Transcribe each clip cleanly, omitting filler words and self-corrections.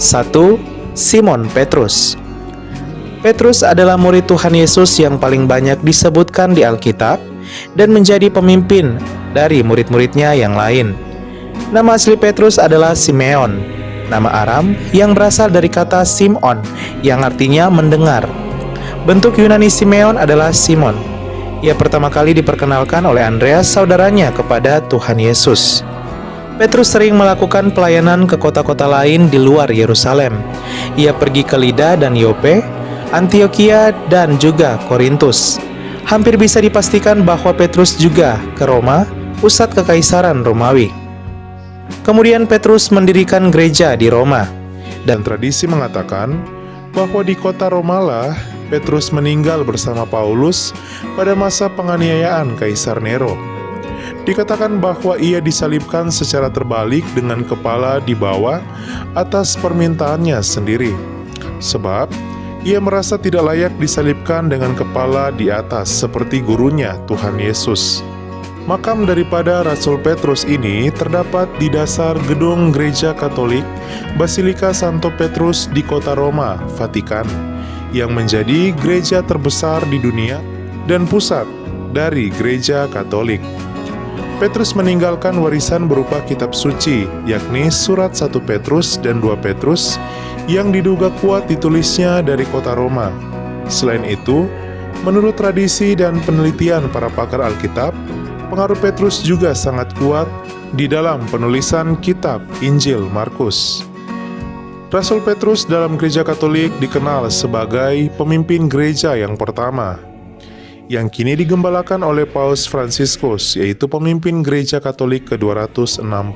1. Simon Petrus. Petrus adalah murid Tuhan Yesus yang paling banyak disebutkan di Alkitab dan menjadi pemimpin dari murid-muridnya yang lain. Nama asli Petrus adalah Simeon, nama Aram yang berasal dari kata Simon yang artinya mendengar. Bentuk Yunani Simeon adalah Simon. Ia pertama kali diperkenalkan oleh Andreas, saudaranya, kepada Tuhan Yesus. Petrus sering melakukan pelayanan ke kota-kota lain di luar Yerusalem. Ia pergi ke Lida dan Yope, Antioquia, dan juga Korintus. Hampir bisa dipastikan bahwa Petrus juga ke Roma, pusat kekaisaran Romawi. Kemudian Petrus mendirikan gereja di Roma. Dan tradisi mengatakan bahwa di kota Romalah Petrus meninggal bersama Paulus pada masa penganiayaan Kaisar Nero. Dikatakan bahwa ia disalibkan secara terbalik dengan kepala di bawah atas permintaannya sendiri. Sebab ia merasa tidak layak disalibkan dengan kepala di atas seperti gurunya Tuhan Yesus. Makam daripada Rasul Petrus ini terdapat di dasar gedung Gereja Katolik Basilika Santo Petrus di kota Roma, Vatikan, yang menjadi gereja terbesar di dunia dan pusat dari Gereja Katolik. Petrus meninggalkan warisan berupa kitab suci, yakni surat 1 Petrus dan 2 Petrus, yang diduga kuat ditulisnya dari kota Roma. Selain itu, menurut tradisi dan penelitian para pakar Alkitab, pengaruh Petrus juga sangat kuat di dalam penulisan kitab Injil Markus. Rasul Petrus dalam Gereja Katolik dikenal sebagai pemimpin gereja yang pertama, yang kini digembalakan oleh Paus Fransiskus, yaitu pemimpin Gereja Katolik ke-266. 2.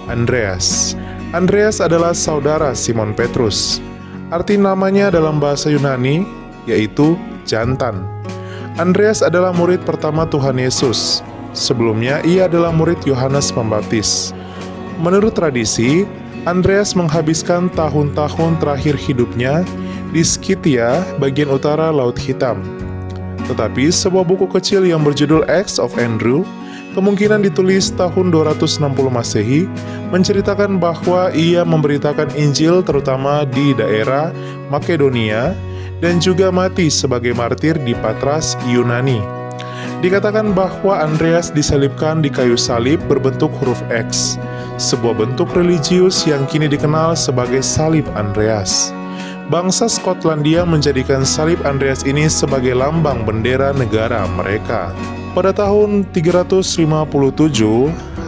Andreas. Andreas adalah saudara Simon Petrus. Arti namanya dalam bahasa Yunani yaitu jantan. Andreas adalah murid pertama Tuhan Yesus. Sebelumnya ia adalah murid Yohanes Pembaptis. Menurut tradisi, Andreas menghabiskan tahun-tahun terakhir hidupnya di Skythia, bagian utara Laut Hitam. Tetapi sebuah buku kecil yang berjudul Acts of Andrew, kemungkinan ditulis tahun 260 Masehi, menceritakan bahwa ia memberitakan Injil terutama di daerah Makedonia dan juga mati sebagai martir di Patras, Yunani. Dikatakan bahwa Andreas disalibkan di kayu salib berbentuk huruf X, sebuah bentuk religius yang kini dikenal sebagai salib Andreas. Bangsa Skotlandia menjadikan salib Andreas ini sebagai lambang bendera negara mereka. Pada tahun 357,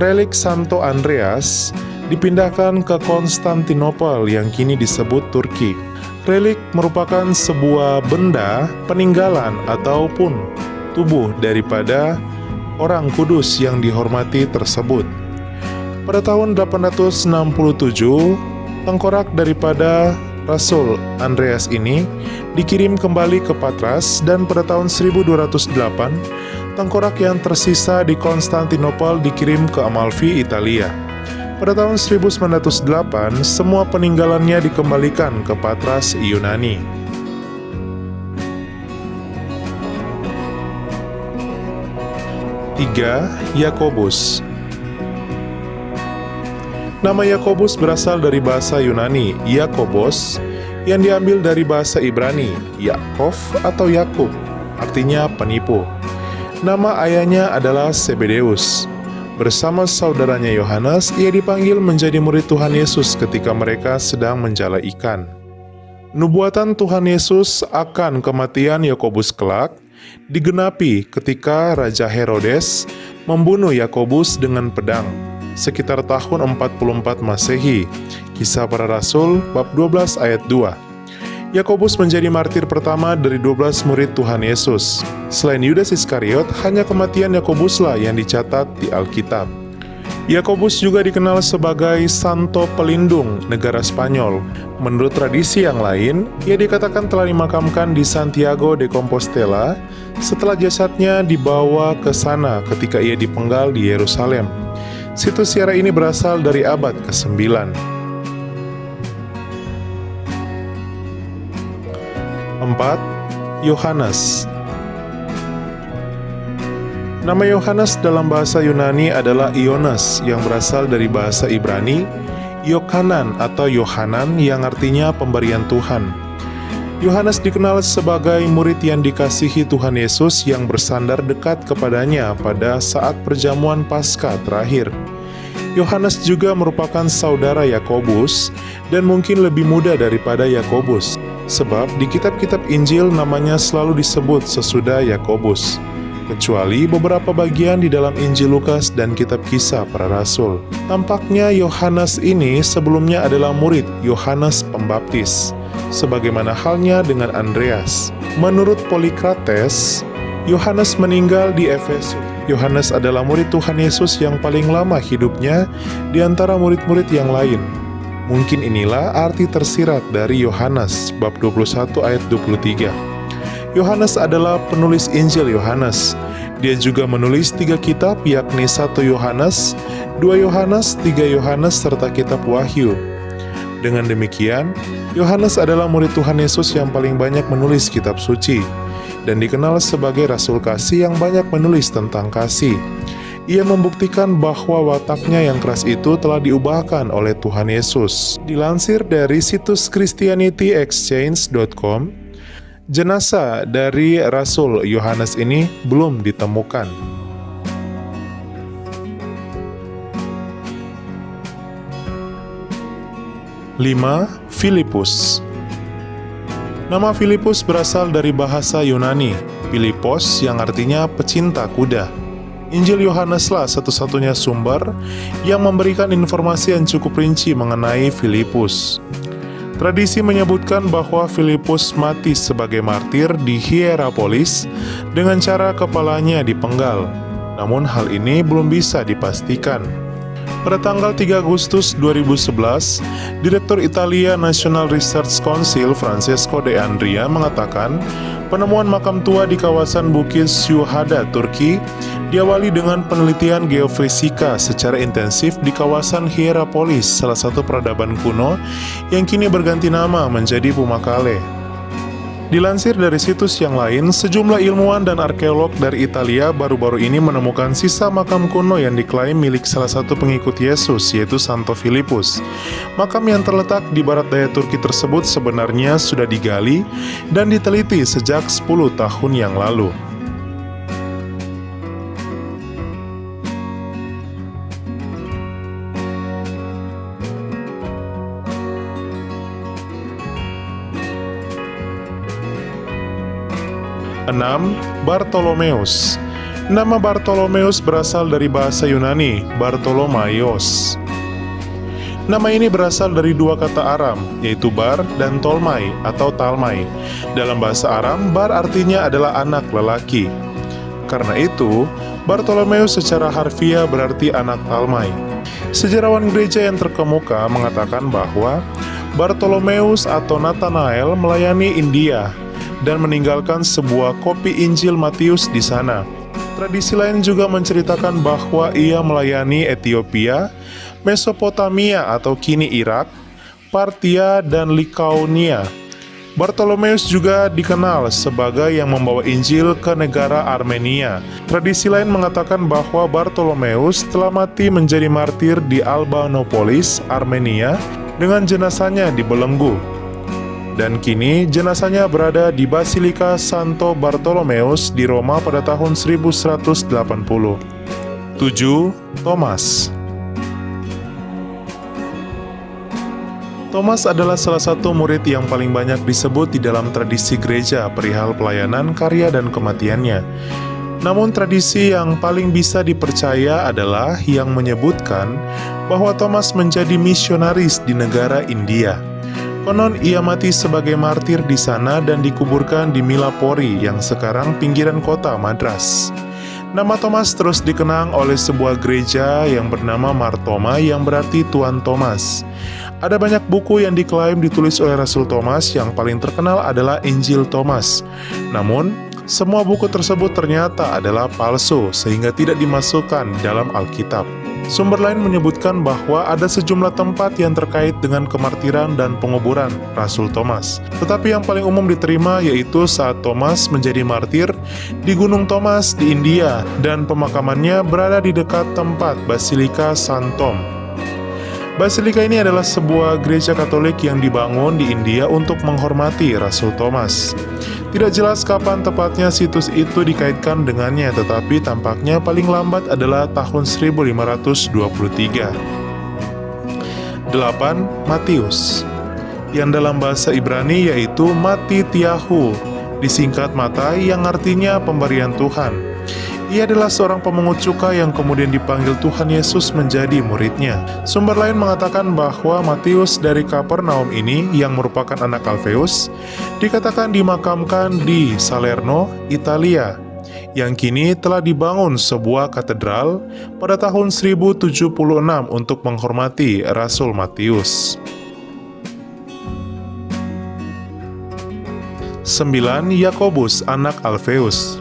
relik Santo Andreas dipindahkan ke Konstantinopel yang kini disebut Turki. Relik merupakan sebuah benda peninggalan ataupun tubuh daripada orang kudus yang dihormati tersebut. Pada tahun 867, tengkorak daripada Rasul Andreas ini dikirim kembali ke Patras, dan pada tahun 1208, tengkorak yang tersisa di Konstantinopel dikirim ke Amalfi, Italia. Pada tahun 1908, semua peninggalannya dikembalikan ke Patras, Yunani. Tiga, Yakobus. Nama Yakobus berasal dari bahasa Yunani, Yakobos, yang diambil dari bahasa Ibrani, Yakov atau Yakub, artinya penipu. Nama ayahnya adalah Zebedeus. Bersama saudaranya Yohanes, ia dipanggil menjadi murid Tuhan Yesus ketika mereka sedang menjala ikan. Nubuatan Tuhan Yesus akan kematian Yakobus kelak digenapi ketika Raja Herodes membunuh Yakobus dengan pedang sekitar tahun 44 Masehi. Kisah Para Rasul bab 12 ayat 2. Yakobus menjadi martir pertama dari 12 murid Tuhan Yesus. Selain Yudas Iskariot, hanya kematian Yakobuslah yang dicatat di Alkitab. Yakobus juga dikenal sebagai Santo Pelindung negara Spanyol. Menurut tradisi yang lain, ia dikatakan telah dimakamkan di Santiago de Compostela setelah jasadnya dibawa ke sana ketika ia dipenggal di Yerusalem. Situs ziarah ini berasal dari abad ke-9. 4. Yohanes. Nama Yohanes dalam bahasa Yunani adalah Ioannes yang berasal dari bahasa Ibrani, Yohanan atau Yohanan yang artinya pemberian Tuhan. Yohanes dikenal sebagai murid yang dikasihi Tuhan Yesus yang bersandar dekat kepadanya pada saat perjamuan Paskah terakhir. Yohanes juga merupakan saudara Yakobus dan mungkin lebih muda daripada Yakobus, sebab di kitab-kitab Injil namanya selalu disebut sesudah Yakobus, kecuali beberapa bagian di dalam Injil Lukas dan kitab Kisah Para Rasul. Tampaknya Yohanes ini sebelumnya adalah murid Yohanes Pembaptis, sebagaimana halnya dengan Andreas. Menurut Polikrates, Yohanes meninggal di Efesus. Yohanes adalah murid Tuhan Yesus yang paling lama hidupnya di antara murid-murid yang lain. Mungkin inilah arti tersirat dari Yohanes bab 21 ayat 23. Yohanes adalah penulis Injil Yohanes. Dia juga menulis 3 kitab, yakni 1 Yohanes, 2 Yohanes, 3 Yohanes, serta kitab Wahyu. Dengan demikian, Yohanes adalah murid Tuhan Yesus yang paling banyak menulis kitab suci, dan dikenal sebagai Rasul Kasih yang banyak menulis tentang kasih. Ia membuktikan bahwa wataknya yang keras itu telah diubahkan oleh Tuhan Yesus. Dilansir dari situs ChristianityExchange.com, jenazah dari Rasul Yohanes ini belum ditemukan. Lima, Filipus. Nama Filipus berasal dari bahasa Yunani, Philippos yang artinya pecinta kuda. Injil Yohaneslah satu-satunya sumber yang memberikan informasi yang cukup rinci mengenai Filipus. Tradisi menyebutkan bahwa Filipus mati sebagai martir di Hierapolis dengan cara kepalanya dipenggal. Namun hal ini belum bisa dipastikan. Pada tanggal 3 Agustus 2011, Direktur Italia National Research Council Francesco De Andria mengatakan penemuan makam tua di kawasan Bukit Syuhada, Turki diawali dengan penelitian geofisika secara intensif di kawasan Hierapolis, salah satu peradaban kuno yang kini berganti nama menjadi Pamukkale. Dilansir dari situs yang lain, sejumlah ilmuwan dan arkeolog dari Italia baru-baru ini menemukan sisa makam kuno yang diklaim milik salah satu pengikut Yesus, yaitu Santo Filipus. Makam yang terletak di barat daya Turki tersebut sebenarnya sudah digali dan diteliti sejak 10 tahun yang lalu. Enam, Bartolomeus. Nama Bartolomeus berasal dari bahasa Yunani, Bartolomaios. Nama ini berasal dari 2 kata Aram, yaitu bar dan tolmai atau talmai. Dalam bahasa Aram, bar artinya adalah anak lelaki. Karena itu, Bartolomeus secara harfiah berarti anak talmai. Sejarawan gereja yang terkemuka mengatakan bahwa Bartolomeus atau Nathanael melayani India dan meninggalkan sebuah kopi Injil Matius di sana. Tradisi lain juga menceritakan bahwa ia melayani Ethiopia, Mesopotamia atau kini Irak, Partia, dan Likaunia. Bartolomeus juga dikenal sebagai yang membawa Injil ke negara Armenia. Tradisi lain mengatakan bahwa Bartolomeus telah mati menjadi martir di Albanopolis, Armenia, dengan jenazahnya dibelenggu. Dan kini jenazahnya berada di Basilika Santo Bartolomeus di Roma pada tahun 1180. 7. Thomas. Thomas adalah salah satu murid yang paling banyak disebut di dalam tradisi gereja perihal pelayanan, karya, dan kematiannya. Namun tradisi yang paling bisa dipercaya adalah yang menyebutkan bahwa Thomas menjadi misionaris di negara India. Konon ia mati sebagai martir di sana dan dikuburkan di Milapori yang sekarang pinggiran kota Madras. Nama Thomas terus dikenang oleh sebuah gereja yang bernama Mar Thoma yang berarti Tuan Thomas. Ada banyak buku yang diklaim ditulis oleh Rasul Thomas, yang paling terkenal adalah Injil Thomas. Namun, semua buku tersebut ternyata adalah palsu sehingga tidak dimasukkan dalam Alkitab. Sumber lain menyebutkan bahwa ada sejumlah tempat yang terkait dengan kemartiran dan penguburan Rasul Thomas. Tetapi yang paling umum diterima yaitu saat Thomas menjadi martir di Gunung Thomas di India dan pemakamannya berada di dekat tempat Basilika St. Tom. Basilika ini adalah sebuah gereja Katolik yang dibangun di India untuk menghormati Rasul Thomas. Tidak jelas kapan tepatnya situs itu dikaitkan dengannya, tetapi tampaknya paling lambat adalah tahun 1523. 8. Matius, yang dalam bahasa Ibrani yaitu Matityahu, disingkat Matai yang artinya pemberian Tuhan. Ia adalah seorang pemungut cukai yang kemudian dipanggil Tuhan Yesus menjadi muridnya. Sumber lain mengatakan bahwa Matius dari Kapernaum ini, yang merupakan anak Alfeus, dikatakan dimakamkan di Salerno, Italia, yang kini telah dibangun sebuah katedral pada tahun 1076 untuk menghormati Rasul Matius. 9. Yakobus, anak Alfeus.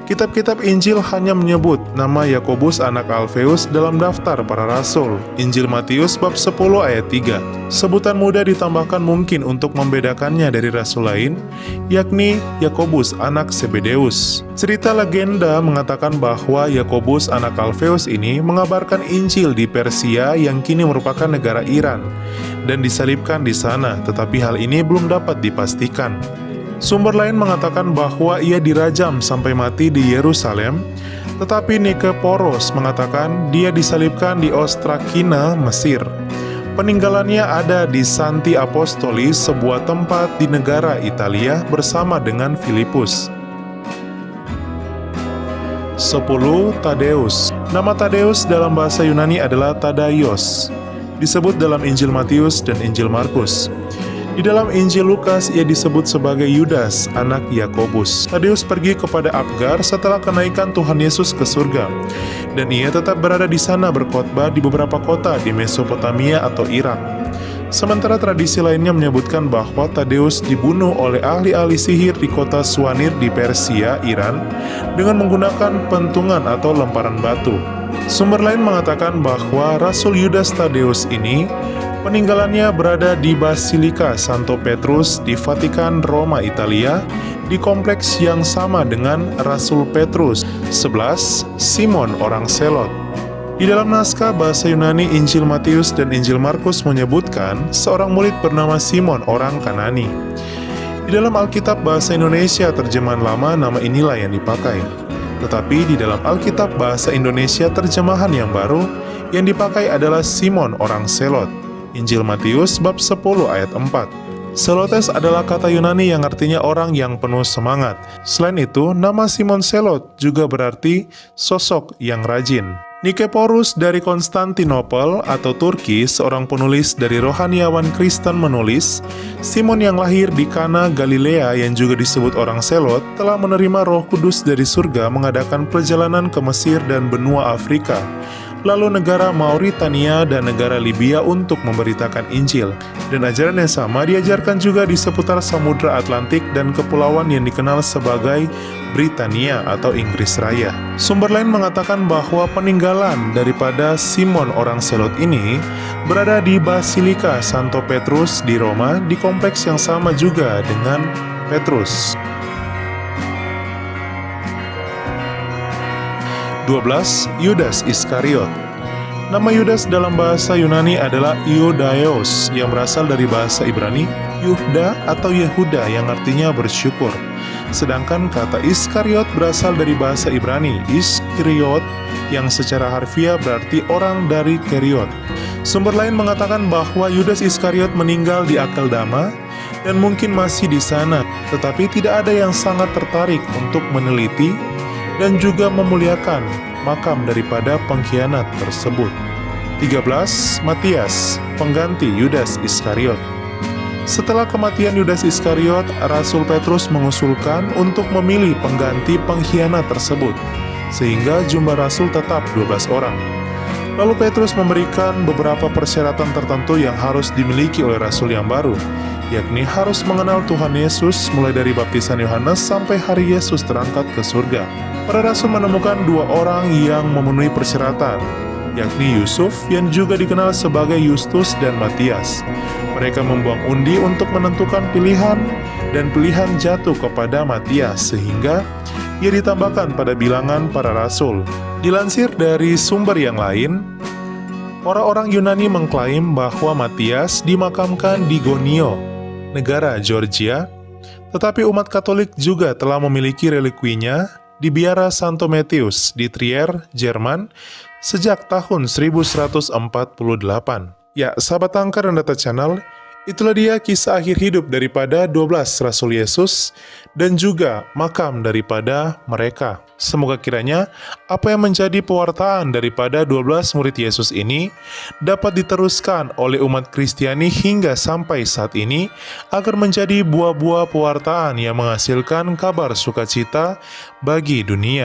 Kitab-kitab Injil hanya menyebut nama Yakobus anak Alfeus dalam daftar para rasul. Injil Matius bab 10 ayat 3. Sebutan muda ditambahkan mungkin untuk membedakannya dari rasul lain, yakni Yakobus anak Zebedeus. Cerita legenda mengatakan bahwa Yakobus anak Alfeus ini mengabarkan Injil di Persia yang kini merupakan negara Iran dan disalibkan di sana, tetapi hal ini belum dapat dipastikan. Sumber lain mengatakan bahwa ia dirajam sampai mati di Yerusalem, tetapi Nikeporos mengatakan dia disalibkan di Ostrakina, Mesir. Peninggalannya ada di Santi Apostolis, sebuah tempat di negara Italia bersama dengan Filipus. 10. Tadeus. Nama Tadeus dalam bahasa Yunani adalah Tadaios, disebut dalam Injil Matius dan Injil Markus. Di dalam Injil Lukas, ia disebut sebagai Yudas, anak Yakobus. Tadeus pergi kepada Abgar setelah kenaikan Tuhan Yesus ke surga, dan ia tetap berada di sana berkhotbah di beberapa kota di Mesopotamia atau Irak. Sementara tradisi lainnya menyebutkan bahwa Tadeus dibunuh oleh ahli-ahli sihir di kota Suanir di Persia, Iran, dengan menggunakan pentungan atau lemparan batu. Sumber lain mengatakan bahwa Rasul Yudas Tadeus ini peninggalannya berada di Basilika Santo Petrus di Vatikan, Roma, Italia, di kompleks yang sama dengan Rasul Petrus. 11. Simon orang Selot. Di dalam naskah bahasa Yunani Injil Matius dan Injil Markus menyebutkan seorang murid bernama Simon orang Kanani. Di dalam Alkitab bahasa Indonesia terjemahan lama, nama inilah yang dipakai. Tetapi di dalam Alkitab bahasa Indonesia terjemahan yang baru, yang dipakai adalah Simon orang Selot. Injil Matius bab 10 ayat 4. Selotes adalah kata Yunani yang artinya orang yang penuh semangat. Selain itu, nama Simon Selot juga berarti sosok yang rajin. Nikeporus dari Konstantinopel atau Turki, seorang penulis dari rohaniawan Kristen menulis, Simon yang lahir di Kana, Galilea yang juga disebut orang Selot, telah menerima Roh Kudus dari surga mengadakan perjalanan ke Mesir dan benua Afrika, lalu negara Mauritania dan negara Libya untuk memberitakan Injil. Dan ajaran yang sama diajarkan juga di seputar Samudra Atlantik dan kepulauan yang dikenal sebagai Britania atau Inggris Raya. Sumber lain mengatakan bahwa peninggalan daripada Simon orang Selot ini berada di Basilika Santo Petrus di Roma, di kompleks yang sama juga dengan Petrus. 12. Yudas Iskariot. Nama Yudas dalam bahasa Yunani adalah Iudaios, yang berasal dari bahasa Ibrani Yuhda atau Yehuda yang artinya bersyukur. Sedangkan kata Iskariot berasal dari bahasa Ibrani Iskriot, yang secara harfiah berarti orang dari Keriot. Sumber lain mengatakan bahwa Yudas Iskariot meninggal di Akeldama dan mungkin masih di sana, tetapi tidak ada yang sangat tertarik untuk meneliti dan juga memuliakan makam daripada pengkhianat tersebut. 13. Matias, pengganti Yudas Iskariot. Setelah kematian Yudas Iskariot, Rasul Petrus mengusulkan untuk memilih pengganti pengkhianat tersebut, sehingga jumlah rasul tetap 12 orang. Lalu Petrus memberikan beberapa persyaratan tertentu yang harus dimiliki oleh rasul yang baru, yakni harus mengenal Tuhan Yesus mulai dari baptisan Yohanes sampai hari Yesus terangkat ke surga. Para rasul menemukan 2 orang yang memenuhi persyaratan, yakni Yusuf yang juga dikenal sebagai Yustus dan Matias. Mereka membuang undi untuk menentukan pilihan, dan pilihan jatuh kepada Matias sehingga ia ditambahkan pada bilangan para rasul. Dilansir dari sumber yang lain, orang-orang Yunani mengklaim bahwa Matias dimakamkan di Gonio, negara Georgia, tetapi umat Katolik juga telah memiliki relikwinya di biara Santo Matius di Trier, Jerman, sejak tahun 1148. Ya, sahabat Angker dan Data Channel, itulah dia kisah akhir hidup daripada 12 Rasul Yesus dan juga makam daripada mereka. Semoga kiranya apa yang menjadi pewartaan daripada 12 murid Yesus ini dapat diteruskan oleh umat Kristiani hingga sampai saat ini agar menjadi buah-buah pewartaan yang menghasilkan kabar sukacita bagi dunia.